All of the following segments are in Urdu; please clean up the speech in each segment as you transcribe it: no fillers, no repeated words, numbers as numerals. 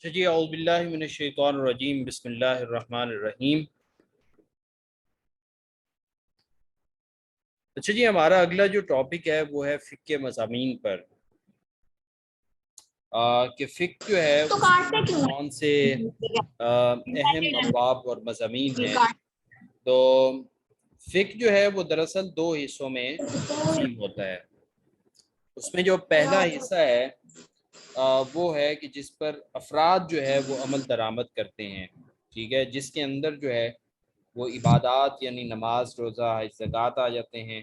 جی اعوذ باللہ من الشیطان الرجیم بسم اللہ الرحمن الرحیم۔ اچھا جی، ہمارا اگلا جو ٹاپک ہے وہ ہے فقہ کے مضامین پر، کہ فقہ جو ہے اس میں کون سے اہم ابواب اور مضامین ہیں۔ تو فقہ جو ہے وہ دراصل دو حصوں میں تقسیم ہوتا ہے۔ اس میں جو پہلا حصہ ہے وہ ہے کہ جس پر افراد جو ہے وہ عمل درآمد کرتے ہیں، ٹھیک ہے، جس کے اندر جو ہے وہ عبادات یعنی نماز، روزہ، حج، زکوٰۃ آ جاتے ہیں۔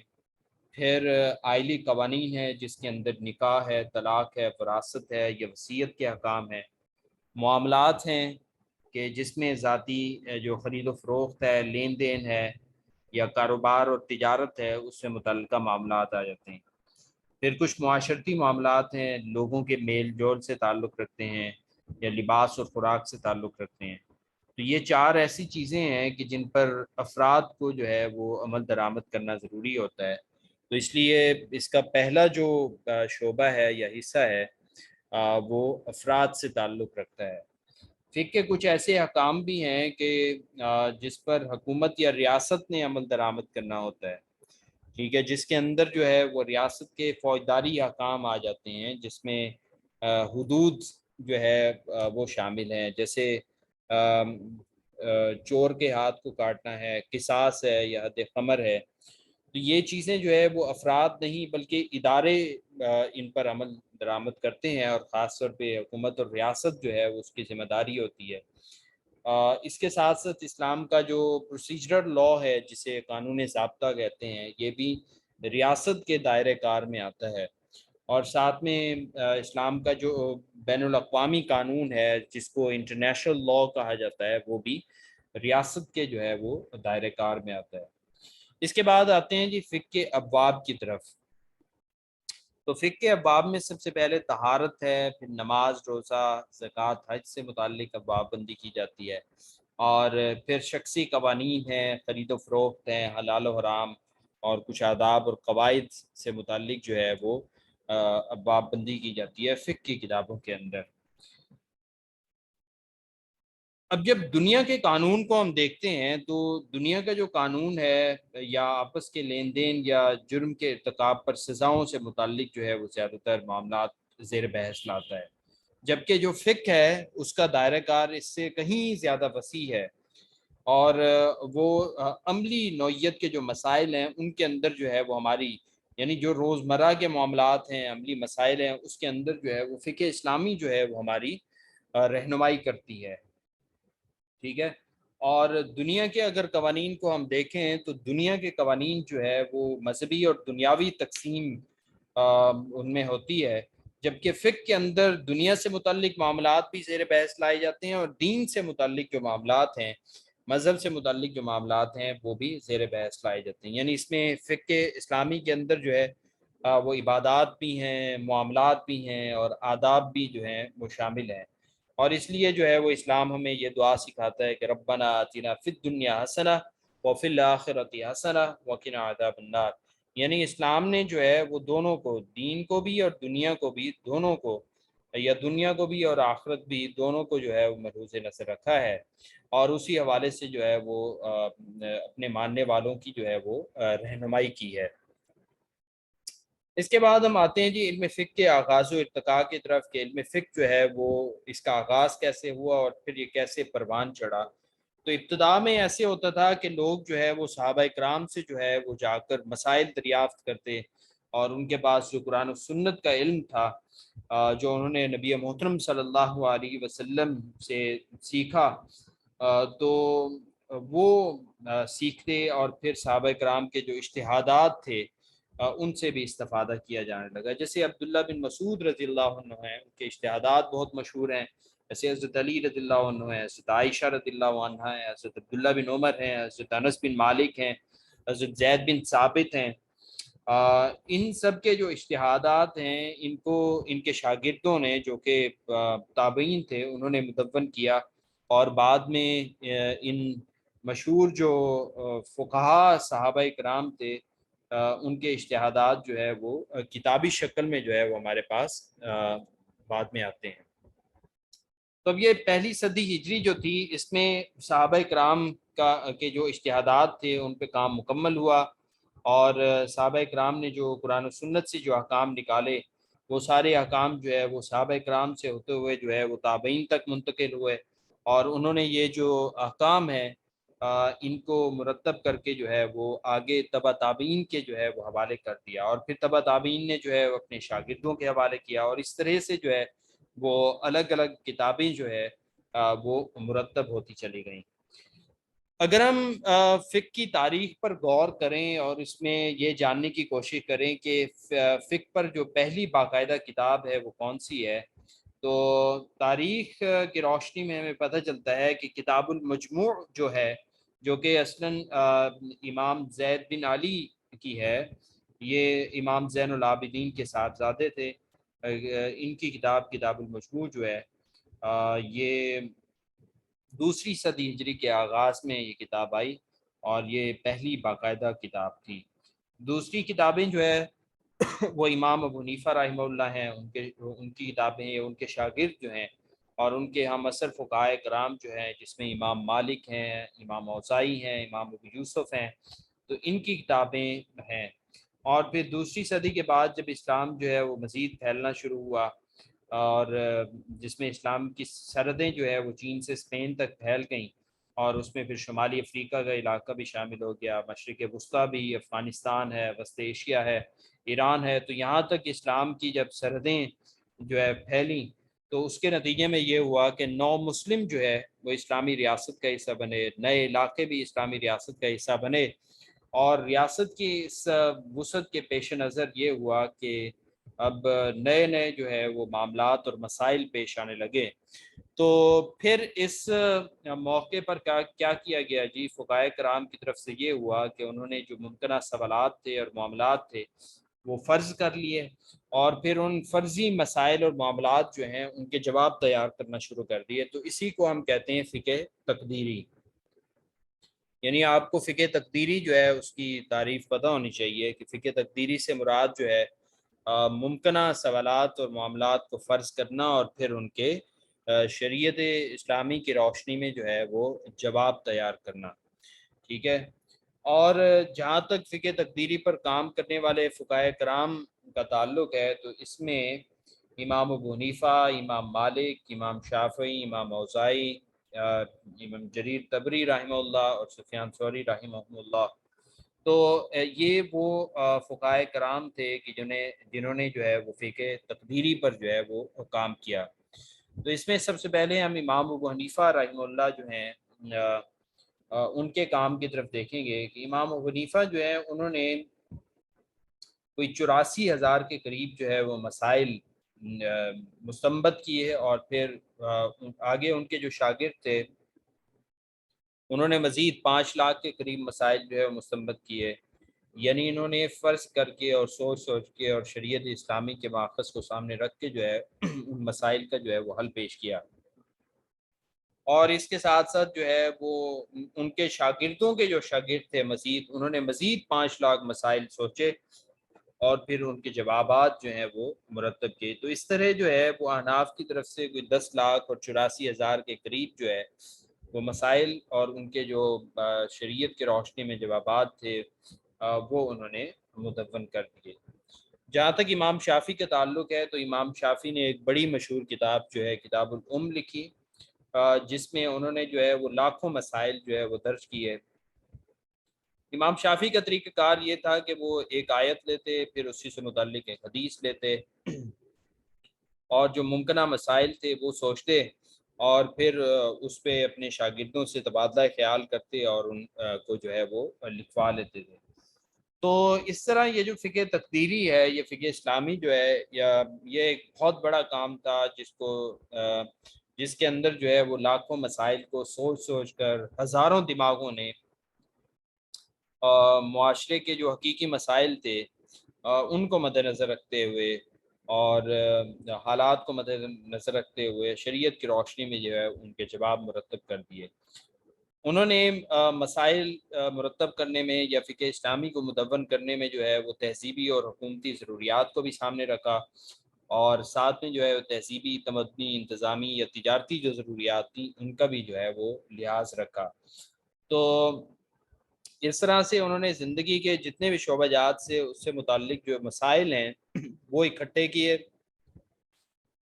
پھر آئلی قوانین ہے جس کے اندر نکاح ہے، طلاق ہے، وراثت ہے یا وصیت کے احکام ہے۔ معاملات ہیں کہ جس میں ذاتی جو خرید و فروخت ہے، لین دین ہے یا کاروبار اور تجارت ہے، اس سے متعلقہ معاملات آ جاتے ہیں۔ پھر کچھ معاشرتی معاملات ہیں، لوگوں کے میل جول سے تعلق رکھتے ہیں یا لباس اور خوراک سے تعلق رکھتے ہیں۔ تو یہ چار ایسی چیزیں ہیں کہ جن پر افراد کو جو ہے وہ عمل درآمد کرنا ضروری ہوتا ہے۔ تو اس لیے اس کا پہلا جو شعبہ ہے یا حصہ ہے وہ افراد سے تعلق رکھتا ہے۔ فقہ کے کچھ ایسے احکام بھی ہیں کہ جس پر حکومت یا ریاست نے عمل درآمد کرنا ہوتا ہے، ٹھیک ہے، جس کے اندر جو ہے وہ ریاست کے فوجداری احکام آ جاتے ہیں، جس میں حدود جو ہے وہ شامل ہیں، جیسے چور کے ہاتھ کو کاٹنا ہے، قصاص ہے یا حد قمر ہے۔ تو یہ چیزیں جو ہے وہ افراد نہیں بلکہ ادارے ان پر عمل درآمد کرتے ہیں، اور خاص طور پہ حکومت اور ریاست جو ہے اس کی ذمہ داری ہوتی ہے۔ اس کے ساتھ ساتھ اسلام کا جو پروسیجرل لا ہے جسے قانون ضابطہ کہتے ہیں، یہ بھی ریاست کے دائرۂ کار میں آتا ہے۔ اور ساتھ میں اسلام کا جو بین الاقوامی قانون ہے جس کو انٹرنیشنل لا کہا جاتا ہے، وہ بھی ریاست کے جو ہے وہ دائرۂ کار میں آتا ہے۔ اس کے بعد آتے ہیں جی فقہ کے ابواب کی طرف۔ تو فقہ کے ابواب میں سب سے پہلے طہارت ہے، پھر نماز، روزہ، زکوٰۃ، حج سے متعلق ابواب بندی کی جاتی ہے، اور پھر شخصی قوانین ہیں، خرید و فروخت ہیں، حلال و حرام، اور کچھ آداب اور قواعد سے متعلق جو ہے وہ ابواب بندی کی جاتی ہے فقہ کی کتابوں کے اندر۔ اب جب دنیا کے قانون کو ہم دیکھتے ہیں تو دنیا کا جو قانون ہے یا آپس کے لین دین یا جرم کے ارتکاب پر سزاؤں سے متعلق جو ہے وہ زیادہ تر معاملات زیر بحث لاتا ہے، جبکہ جو فقہ ہے اس کا دائرہ کار اس سے کہیں زیادہ وسیع ہے، اور وہ عملی نوعیت کے جو مسائل ہیں ان کے اندر جو ہے وہ ہماری یعنی جو روزمرہ کے معاملات ہیں، عملی مسائل ہیں، اس کے اندر جو ہے وہ فقہ اسلامی جو ہے وہ ہماری رہنمائی کرتی ہے، ٹھیک ہے۔ اور دنیا کے اگر قوانین کو ہم دیکھیں تو دنیا کے قوانین جو ہے وہ مذہبی اور دنیاوی تقسیم ان میں ہوتی ہے، جبکہ فقہ کے اندر دنیا سے متعلق معاملات بھی زیر بحث لائے جاتے ہیں، اور دین سے متعلق جو معاملات ہیں، مذہب سے متعلق جو معاملات ہیں، وہ بھی زیر بحث لائے جاتے ہیں۔ یعنی اس میں فقہ اسلامی کے اندر جو ہے وہ عبادات بھی ہیں، معاملات بھی ہیں، اور آداب بھی جو ہیں وہ شامل ہیں۔ اور اس لیے جو ہے وہ اسلام ہمیں یہ دعا سکھاتا ہے کہ ربنا آتنا فی الدنیا حسنہ وفی الآخرۃ حسنہ وقنا عذاب النار۔ یعنی اسلام نے جو ہے وہ دونوں کو، دین کو بھی اور دنیا کو بھی، دونوں کو، یا دنیا کو بھی اور آخرت بھی، دونوں کو جو ہے وہ ملحوظ نظر رکھا ہے، اور اسی حوالے سے جو ہے وہ اپنے ماننے والوں کی جو ہے وہ رہنمائی کی ہے۔ اس کے بعد ہم آتے ہیں جی علم فقہ کے آغاز و ارتقاء کی طرف، کہ علم فقہ جو ہے وہ اس کا آغاز کیسے ہوا اور پھر یہ کیسے پروان چڑھا۔ تو ابتدا میں ایسے ہوتا تھا کہ لوگ جو ہے وہ صحابہ کرام سے جو ہے وہ جا کر مسائل دریافت کرتے، اور ان کے پاس جو قرآن و سنت کا علم تھا جو انہوں نے نبی محترم صلی اللہ علیہ وسلم سے سیکھا، تو وہ سیکھتے، اور پھر صحابہ کرام کے جو اجتہادات تھے ان سے بھی استفادہ کیا جانے لگا۔ جیسے عبداللہ بن مسعود رضی اللہ عنہ ہیں، ان کے اجتہادات بہت مشہور ہیں۔ جیسے حضرت علی رضی اللہ عنہ ہیں، حضرت عائشہ رضی اللہ عنہ ہیں، حضرت عبداللہ بن عمر ہیں، حضرت انس بن مالک ہیں، حضرت زید بن ثابت ہیں۔ ان سب کے جو اجتہادات ہیں ان کو ان کے شاگردوں نے جو کہ تابعین تھے انہوں نے مدون کیا، اور بعد میں ان مشہور جو فقہا صحابہ کرام تھے ان کے اجتہادات جو ہے وہ کتابی شکل میں جو ہے وہ ہمارے پاس بعد میں آتے ہیں۔ تو اب یہ پہلی صدی ہجری جو تھی، اس میں صحابہ کرام کے جو اجتہادات تھے ان پہ کام مکمل ہوا، اور صحابہ کرام نے جو قرآن و سنت سے جو احکام نکالے، وہ سارے احکام جو ہے وہ صحابہ کرام سے ہوتے ہوئے جو ہے وہ تابعین تک منتقل ہوئے، اور انہوں نے یہ جو احکام ہیں ان کو مرتب کر کے جو ہے وہ آگے تبع تابعین کے جو ہے وہ حوالے کر دیا، اور پھر تبع تابعین نے جو ہے وہ اپنے شاگردوں کے حوالے کیا، اور اس طرح سے جو ہے وہ الگ الگ کتابیں جو ہے وہ مرتب ہوتی چلی گئیں۔ اگر ہم فقہ کی تاریخ پر غور کریں اور اس میں یہ جاننے کی کوشش کریں کہ فقہ پر جو پہلی باقاعدہ کتاب ہے وہ کون سی ہے، تو تاریخ کی روشنی میں ہمیں پتہ چلتا ہے کہ کتاب المجموع جو ہے، جو کہ اصلاً امام زید بن علی کی ہے، یہ امام زین العابدین کے صاحبزادے تھے، ان کی کتاب المجموع جو ہے یہ دوسری صدی ہجری کے آغاز میں یہ کتاب آئی، اور یہ پہلی باقاعدہ کتاب تھی۔ دوسری کتابیں جو ہے وہ امام ابو حنیفہ رحمہ اللہ ہیں، ان کی کتابیں ہیں، ان کے شاگرد جو ہیں اور ان کے ہم عصر فقہائے کرام جو ہیں، جس میں امام مالک ہیں، امام اوزاعی ہیں، امام ابو یوسف ہیں، تو ان کی کتابیں ہیں۔ اور پھر دوسری صدی کے بعد جب اسلام جو ہے وہ مزید پھیلنا شروع ہوا، اور جس میں اسلام کی سرحدیں جو ہے وہ چین سے اسپین تک پھیل گئیں، اور اس میں پھر شمالی افریقہ کا علاقہ بھی شامل ہو گیا، مشرق وسطیٰ بھی، افغانستان ہے، وسط ایشیا ہے، ایران ہے، تو یہاں تک اسلام کی جب سرحدیں جو ہے پھیلیں، تو اس کے نتیجے میں یہ ہوا کہ نو مسلم جو ہے وہ اسلامی ریاست کا حصہ بنے، نئے علاقے بھی اسلامی ریاست کا حصہ بنے، اور ریاست کی اس وسعت کے پیش نظر یہ ہوا کہ اب نئے نئے جو ہے وہ معاملات اور مسائل پیش آنے لگے۔ تو پھر اس موقع پر کیا کیا گیا جی، فقہائے کرام کی طرف سے یہ ہوا کہ انہوں نے جو ممکنہ سوالات تھے اور معاملات تھے وہ فرض کر لیے، اور پھر ان فرضی مسائل اور معاملات جو ہیں ان کے جواب تیار کرنا شروع کر دیے۔ تو اسی کو ہم کہتے ہیں فقہ تقدیری۔ یعنی آپ کو فقہ تقدیری جو ہے اس کی تعریف پتہ ہونی چاہیے کہ فقہ تقدیری سے مراد جو ہے ممکنہ سوالات اور معاملات کو فرض کرنا، اور پھر ان کے شریعت اسلامی کی روشنی میں جو ہے وہ جواب تیار کرنا، ٹھیک ہے۔ اور جہاں تک فقہ تقدیری پر کام کرنے والے فقہائے کرام کا تعلق ہے، تو اس میں امام ابو حنیفہ، امام مالک، امام شافعی، امام اوزاعی، امام جریر طبری رحمہ اللہ اور سفیان ثوری رحمہ اللہ، تو یہ وہ فقہائے کرام تھے کہ جنہوں نے جو ہے وہ فقہ تقدیری پر جو ہے وہ کام کیا۔ تو اس میں سب سے پہلے ہم امام ابو حنیفہ رحمہ اللہ جو ہیں ان کے کام کی طرف دیکھیں گے کہ امام ابو حنیفہ جو ہے انہوں نے کوئی 84,000 کے قریب جو ہے وہ مسائل مستنبط کیے، اور پھر آگے ان کے جو شاگرد تھے انہوں نے مزید 5 لاکھ کے قریب مسائل جو ہے وہ مستنبط کیے، یعنی انہوں نے فرض کر کے اور سوچ کے اور شریعت اسلامی کے ماخذ کو سامنے رکھ کے جو ہے ان مسائل کا جو ہے وہ حل پیش کیا، اور اس کے ساتھ ساتھ جو ہے وہ ان کے شاگردوں کے جو شاگرد تھے مزید، انہوں نے مزید 5 لاکھ مسائل سوچے اور پھر ان کے جوابات جو ہیں وہ مرتب کیے۔ تو اس طرح جو ہے وہ احناف کی طرف سے کوئی 10 لاکھ اور 84,000 کے قریب جو ہے وہ مسائل اور ان کے جو شریعت کی روشنی میں جوابات تھے وہ انہوں نے مدون کر دیے۔ جہاں تک امام شافعی کا تعلق ہے، تو امام شافعی نے ایک بڑی مشہور کتاب جو ہے کتاب الام لکھی، جس میں انہوں نے جو ہے وہ لاکھوں مسائل جو ہے وہ درج کیے۔ امام شافعی کا طریقہ کار یہ تھا کہ وہ ایک آیت لیتے، پھر اسی سے متعلق ایک حدیث لیتے، اور جو ممکنہ مسائل تھے وہ سوچتے، اور پھر اس پہ اپنے شاگردوں سے تبادلہ خیال کرتے اور ان کو جو ہے وہ لکھوا لیتے تھے۔ تو اس طرح یہ جو فقہ تقدیری ہے، یہ فقہ اسلامی جو ہے، یہ ایک بہت بڑا کام تھا جس کے اندر جو ہے وہ لاکھوں مسائل کو سوچ کر ہزاروں دماغوں نے معاشرے کے جو حقیقی مسائل تھے ان کو مد نظر رکھتے ہوئے اور حالات کو مد نظر رکھتے ہوئے شریعت کی روشنی میں جو ہے ان کے جواب مرتب کر دیے۔ انہوں نے مسائل مرتب کرنے میں یا فقہ اسلامی کو مدون کرنے میں جو ہے وہ تہذیبی اور حکومتی ضروریات کو بھی سامنے رکھا، اور ساتھ میں جو ہے تہذیبی، تمدنی، انتظامی یا تجارتی جو ضروریات تھیں ان کا بھی جو ہے وہ لحاظ رکھا۔ تو اس طرح سے انہوں نے زندگی کے جتنے بھی شعبہ جات سے اس سے متعلق جو مسائل ہیں وہ اکٹھے کیے،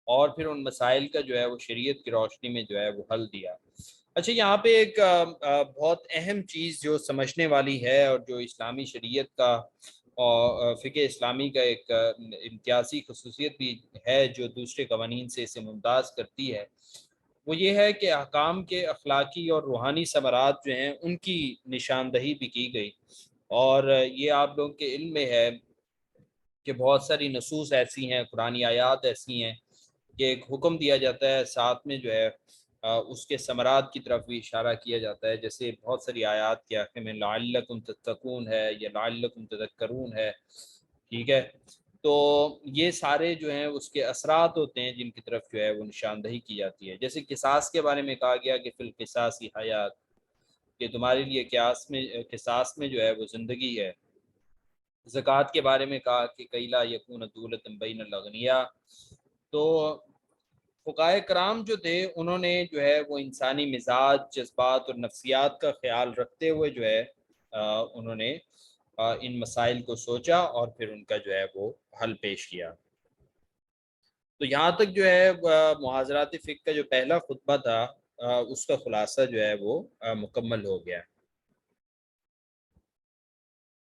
اور پھر ان مسائل کا جو ہے وہ شریعت کی روشنی میں جو ہے وہ حل دیا۔ اچھا، یہاں پہ ایک بہت اہم چیز جو سمجھنے والی ہے، اور جو اسلامی شریعت کا اور فقہ اسلامی کا ایک امتیازی خصوصیت بھی ہے جو دوسرے قوانین سے اسے ممتاز کرتی ہے، وہ یہ ہے کہ احکام کے اخلاقی اور روحانی ثمرات جو ہیں ان کی نشاندہی بھی کی گئی۔ اور یہ آپ لوگوں کے علم میں ہے کہ بہت ساری نصوص ایسی ہیں، قرآنی آیات ایسی ہیں کہ ایک حکم دیا جاتا ہے، ساتھ میں جو ہے اس کے ثمرات کی طرف بھی اشارہ کیا جاتا ہے، جیسے بہت ساری آیات کے آخر میں لعلکم تتقون ہے یا لعلکم تذکرون ہے، ٹھیک ہے۔ تو یہ سارے جو ہیں اس کے اثرات ہوتے ہیں جن کی طرف جو ہے وہ نشاندہی کی جاتی ہے۔ جیسے قصاص کے بارے میں کہا گیا کہ فی القصاص حیات، کہ تمہارے لیے قصاص میں جو ہے وہ زندگی ہے۔ زکوٰۃ کے بارے میں کہا کہ کئی لا یکون دولت بین الاغنیاء۔ تو فقہائے کرام جو تھے انہوں نے جو ہے وہ انسانی مزاج، جذبات اور نفسیات کا خیال رکھتے ہوئے جو ہے انہوں نے ان مسائل کو سوچا اور پھر ان کا جو ہے وہ حل پیش کیا۔ تو یہاں تک جو ہے محاضرات فقہ کا جو پہلا خطبہ تھا اس کا خلاصہ جو ہے وہ مکمل ہو گیا۔